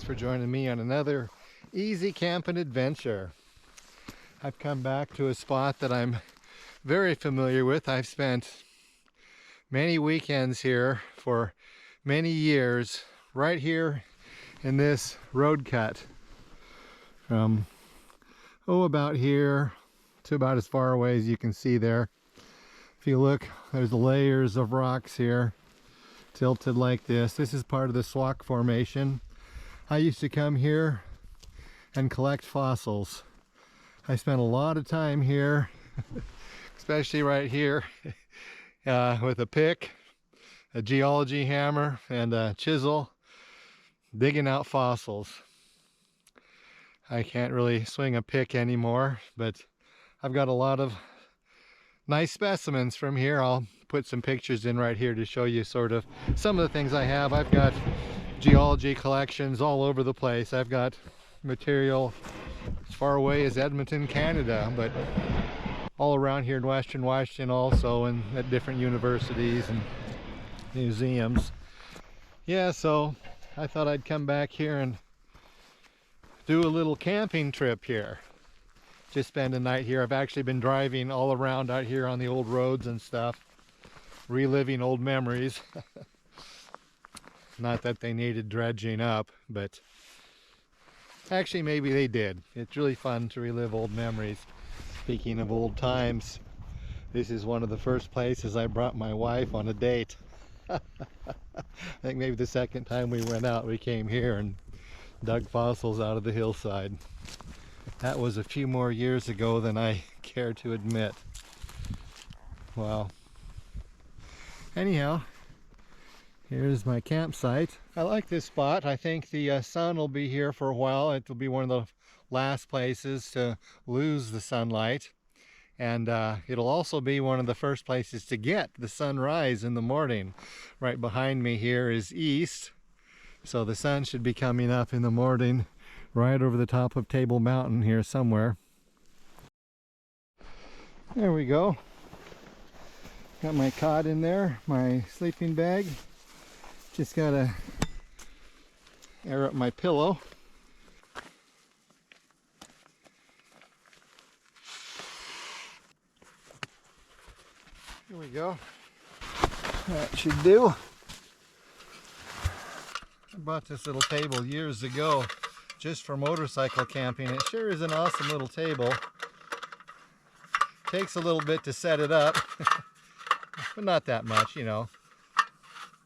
Thanks for joining me on another easy camping adventure. I've come back to a spot that I'm very familiar with. I've spent many weekends here for many years, right here in this road cut from about here to about as far away as you can see there. If you look, there's layers of rocks here tilted like this. This is part of the Swauk Formation. I used to come here and collect fossils. I spent a lot of time here, especially right here, with a pick, a geology hammer, and a chisel, digging out fossils. I can't really swing a pick anymore, but I've got a lot of nice specimens from here. I'll put some pictures in right here to show you sort of some of the things I have. I've got geology collections all over the place. I've got material as far away as Edmonton, Canada, but all around here in Western Washington also, and at different universities and museums. Yeah, so I thought I'd come back here and do a little camping trip here. Just spend a night here. I've actually been driving all around out here on the old roads and stuff, reliving old memories. Not that they needed dredging up, but actually maybe they did. It's really fun to relive old memories. Speaking of old times, this is one of the first places I brought my wife on a date. I think maybe the second time we went out, we came here and dug fossils out of the hillside. That was a few more years ago than I care to admit. Wow. Anyhow, here's my campsite. I like this spot. I think the sun will be here for a while. It will be one of the last places to lose the sunlight. And it'll also be one of the first places to get the sunrise in the morning. Right behind me here is east. So the sun should be coming up in the morning right over the top of Table Mountain here somewhere. There we go. Got my cot in there, my sleeping bag. Just gotta air up my pillow. Here we go. That should do. I bought this little table years ago just for motorcycle camping. It sure is an awesome little table. Takes a little bit to set it up, but not that much, you know,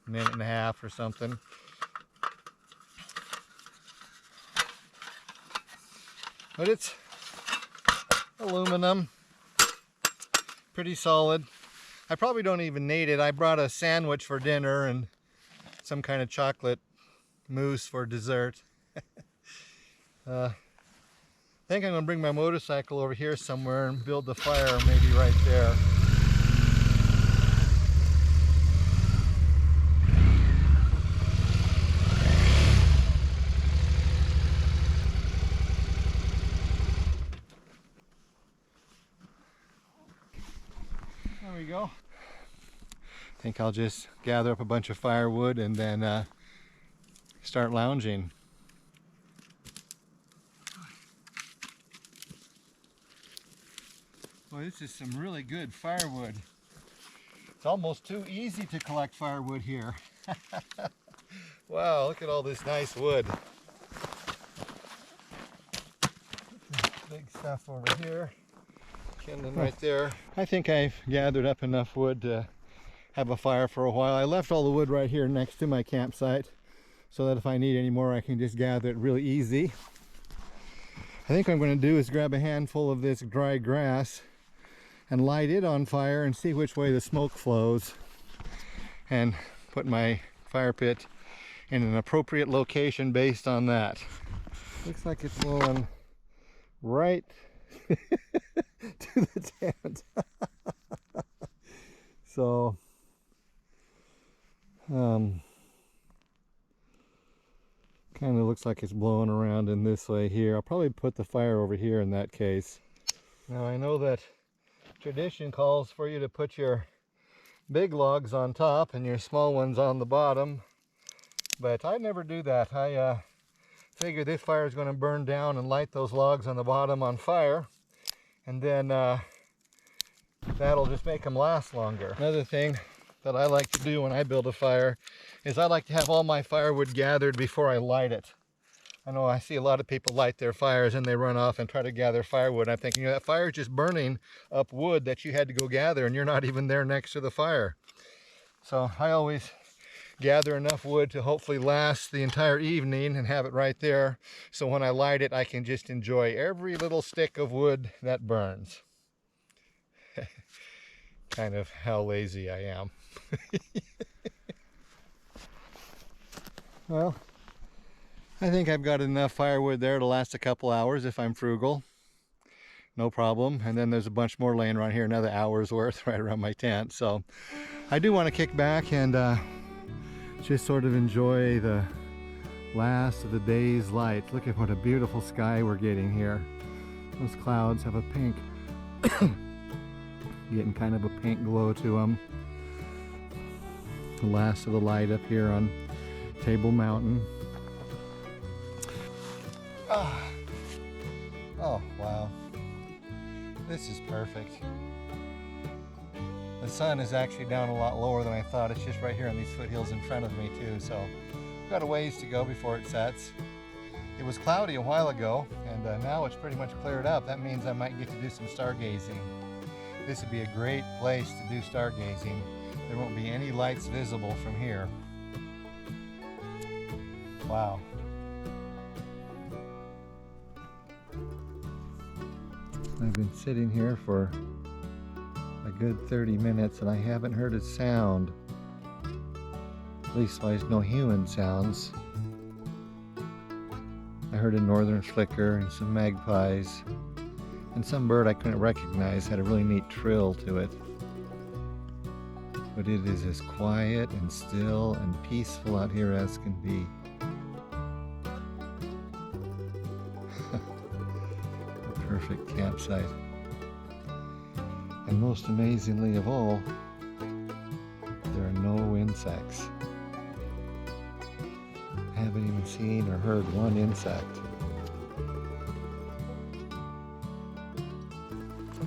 a minute and a half or something. But it's aluminum, pretty solid. I probably don't even need it. I brought a sandwich for dinner and some kind of chocolate mousse for dessert. I think I'm going to bring my motorcycle over here somewhere and build the fire maybe right there. There we go. I think I'll just gather up a bunch of firewood and then start lounging. Boy, this is some really good firewood. It's almost too easy to collect firewood here. Wow, look at all this nice wood. Big stuff over here. Kindling right there. I think I've gathered up enough wood to have a fire for a while. I left all the wood right here next to my campsite so that if I need any more I can just gather it really easy. I think what I'm going to do is grab a handful of this dry grass and light it on fire and see which way the smoke flows, and put my fire pit in an appropriate location based on that. Looks like it's blowing right to the tent. So kind of looks like it's blowing around in this way here. I'll probably put the fire over here in that case. Now I know that tradition calls for you to put your big logs on top and your small ones on the bottom, but I never do that. I figure this fire is going to burn down and light those logs on the bottom on fire, and then that'll just make them last longer. Another thing that I like to do when I build a fire is I like to have all my firewood gathered before I light it. I know I see a lot of people light their fires and they run off and try to gather firewood. I'm thinking, you know, that fire is just burning up wood that you had to go gather and you're not even there next to the fire. So I always gather enough wood to hopefully last the entire evening and have it right there. So when I light it, I can just enjoy every little stick of wood that burns. Kind of how lazy I am. Well, I think I've got enough firewood there to last a couple hours if I'm frugal. No problem. And then there's a bunch more laying around here, another hour's worth right around my tent. So I do want to kick back and just sort of enjoy the last of the day's light. Look at what a beautiful sky we're getting here. Those clouds have a pink, getting kind of a pink glow to them. The last of the light up here on Table Mountain. Oh, wow. This is perfect. The sun is actually down a lot lower than I thought. It's just right here on these foothills in front of me too, so I've got a ways to go before it sets. It was cloudy a while ago, and now it's pretty much cleared up. That means I might get to do some stargazing. This would be a great place to do stargazing. There won't be any lights visible from here. Wow. I've been sitting here for a good 30 minutes and I haven't heard a sound. At least there's no human sounds. I heard a northern flicker and some magpies, and some bird I couldn't recognize had a really neat trill to it. But it is as quiet and still and peaceful out here as can be. Perfect campsite. And most amazingly of all, there are no insects. I haven't even seen or heard one insect.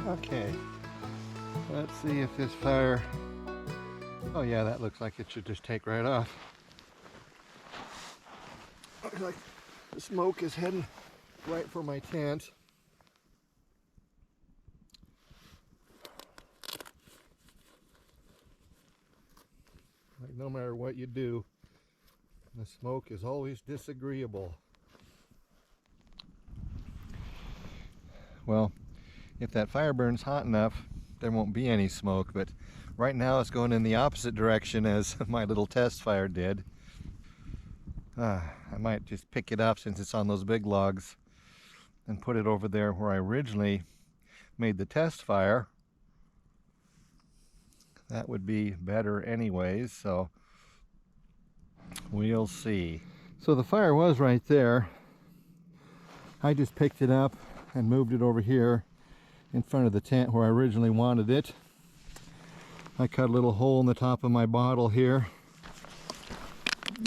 Okay, let's see if this fire, oh yeah, that looks like it should just take right off. Looks like the smoke is heading right for my tent. Like no matter what you do, the smoke is always disagreeable. Well, if that fire burns hot enough, there won't be any smoke, but right now it's going in the opposite direction as my little test fire did. I might just pick it up since it's on those big logs and put it over there where I originally made the test fire. That would be better anyways, so we'll see. So the fire was right there. I just picked it up and moved it over here in front of the tent where I originally wanted it. I cut a little hole in the top of my bottle here.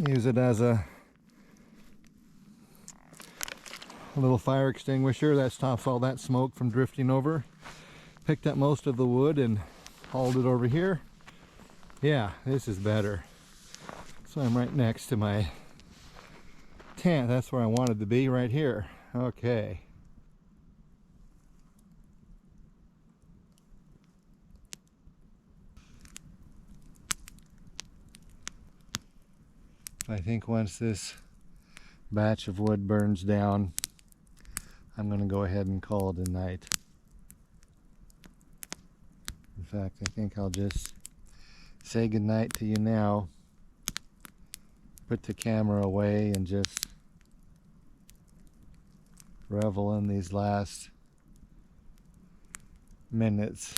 Use it as a little fire extinguisher that stops all that smoke from drifting over. Picked up most of the wood and hauled it over here. Yeah, this is better. So I'm right next to my tent. That's where I wanted to be, right here. Okay. I think once this batch of wood burns down, I'm going to go ahead and call it a night. In fact, I think I'll just say goodnight to you now, put the camera away, and just revel in these last minutes.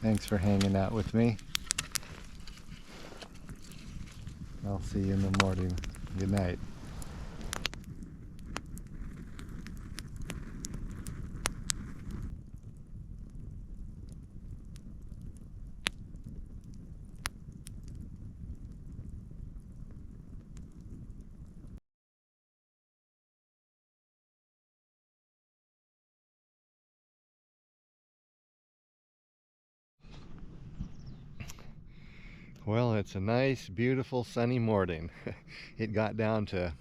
Thanks for hanging out with me. I'll see you in the morning. Good night. Well, it's a nice, beautiful, sunny morning. It got down to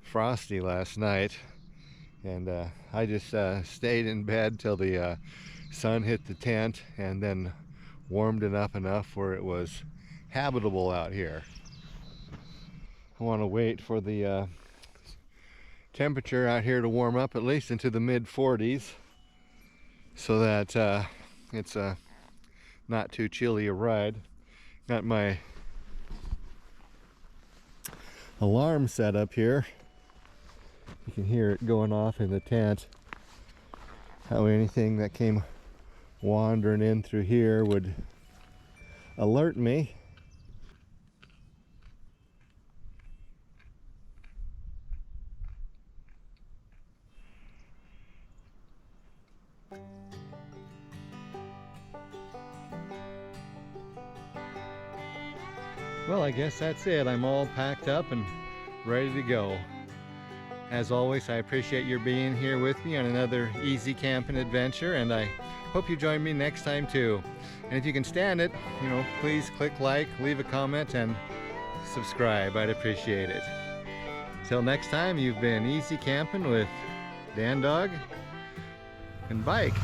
frosty last night, and I just stayed in bed till the sun hit the tent and then warmed it up enough where it was habitable out here. I want to wait for the temperature out here to warm up at least into the mid-40s so that it's not too chilly a ride. Got my alarm set up here. You can hear it going off in the tent. How anything that came wandering in through here would alert me. Well, I guess that's it. I'm all packed up and ready to go. As always, I appreciate your being here with me on another easy camping adventure, and I hope you join me next time too. And if you can stand it, please click like, leave a comment, and subscribe. I'd appreciate it. Till next time, you've been easy camping with Dan Dog and Bike.